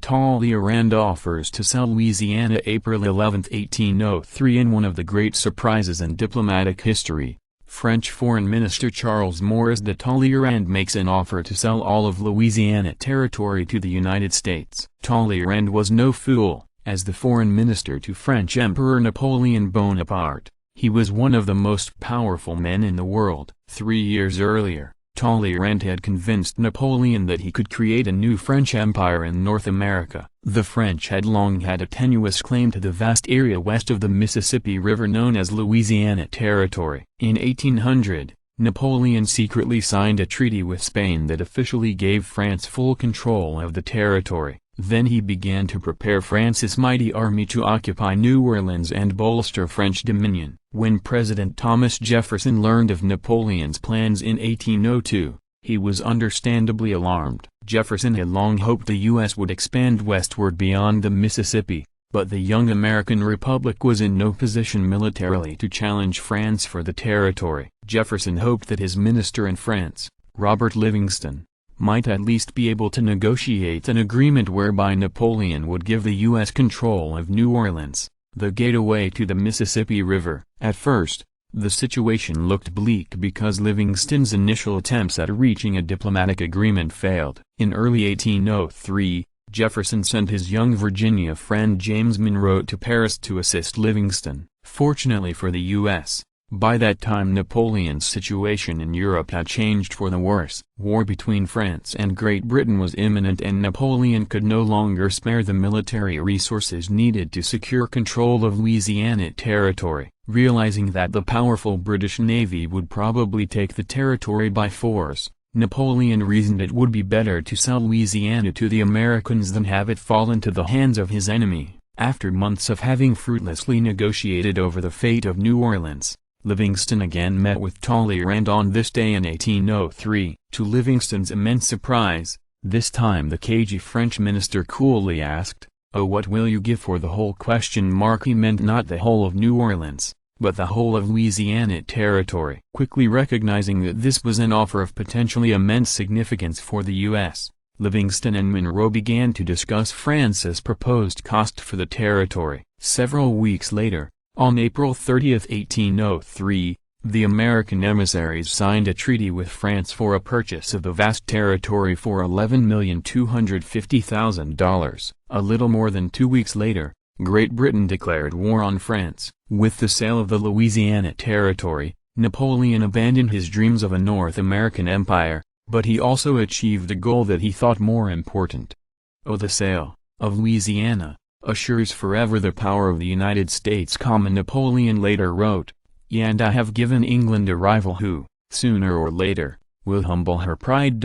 Talleyrand offers to sell Louisiana April 11, 1803. In one of the great surprises in diplomatic history, French Foreign Minister Charles Maurice de Talleyrand makes an offer to sell all of Louisiana Territory to the United States. Talleyrand was no fool. As the foreign minister to French Emperor Napoleon Bonaparte, he was one of the most powerful men in the world. 3 years earlier, Talleyrand had convinced Napoleon that he could create a new French empire in North America. The French had long had a tenuous claim to the vast area west of the Mississippi River known as Louisiana Territory. In 1800, Napoleon secretly signed a treaty with Spain that officially gave France full control of the territory. Then he began to prepare France's mighty army to occupy New Orleans and bolster French dominion. When President Thomas Jefferson learned of Napoleon's plans in 1802, he was understandably alarmed. Jefferson had long hoped the U.S. would expand westward beyond the Mississippi, but the young American Republic was in no position militarily to challenge France for the territory. Jefferson hoped that his minister in France, Robert Livingston, might at least be able to negotiate an agreement whereby Napoleon would give the U.S. control of New Orleans, the gateway to the Mississippi River. At first, the situation looked bleak because Livingston's initial attempts at reaching a diplomatic agreement failed. In early 1803, Jefferson sent his young Virginia friend James Monroe to Paris to assist Livingston. Fortunately for the U.S., by that time Napoleon's situation in Europe had changed for the worse. War between France and Great Britain was imminent and Napoleon could no longer spare the military resources needed to secure control of Louisiana Territory. Realizing that the powerful British Navy would probably take the territory by force, Napoleon reasoned it would be better to sell Louisiana to the Americans than have it fall into the hands of his enemy. After months of having fruitlessly negotiated over the fate of New Orleans, Livingston again met with Talleyrand on this day in 1803. To Livingston's immense surprise, this time the cagey French minister coolly asked, "Oh, what will you give for the whole?" He meant not the whole of New Orleans, but the whole of Louisiana Territory. Quickly recognizing that this was an offer of potentially immense significance for the U.S., Livingston and Monroe began to discuss France's proposed cost for the territory. Several weeks later, on April 30, 1803, the American emissaries signed a treaty with France for a purchase of the vast territory for $11,250,000. A little more than 2 weeks later, Great Britain declared war on France. With the sale of the Louisiana Territory, Napoleon abandoned his dreams of a North American empire, but he also achieved a goal that he thought more important. Oh, the sale of Louisiana assures forever the power of the United States. Napoleon later wrote, "And I have given England a rival who, sooner or later, will humble her pride."